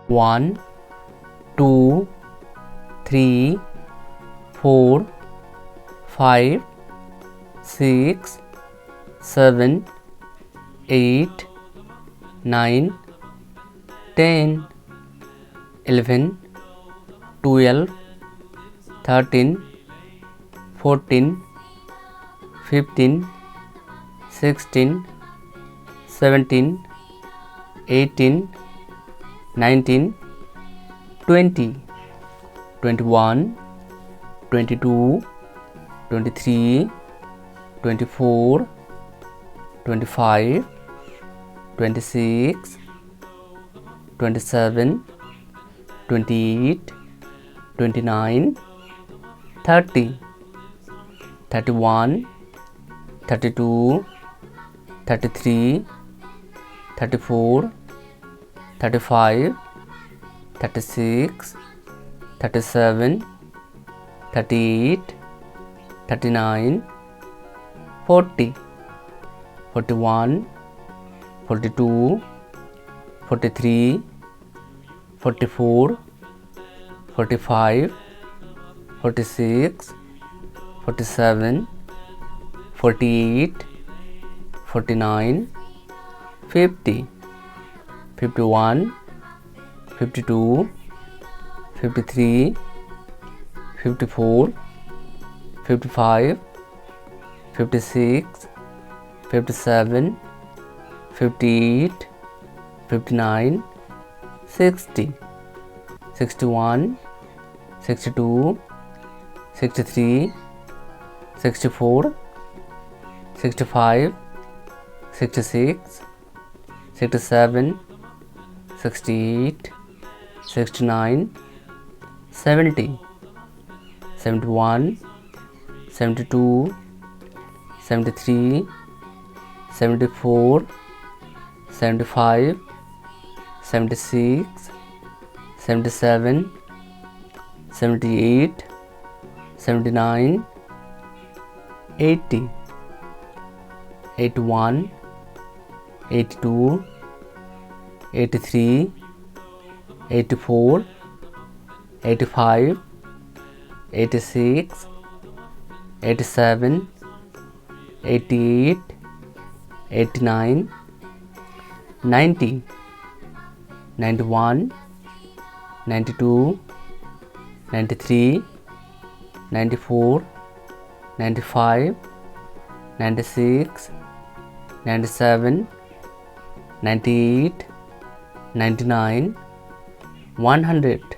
1 2 3 4 5 6 7 8 9 10 11 12 13 14 15 16 17 18 19 20 21 22 23 24 25 26 27 28 29 30 31 32 33 34 35 36 37 38 39 40 41 42 43 44 45 46 47 48 49 50 51 52 53 54 55 56 57 58 59 60 61 62 63 64 65 66 67 68 69 70 71 72 73 74 75 76 77 78 79 80 81 82 83 84 85 86 87 88 89 90 91 92 93 94 95 96 97 98 99 100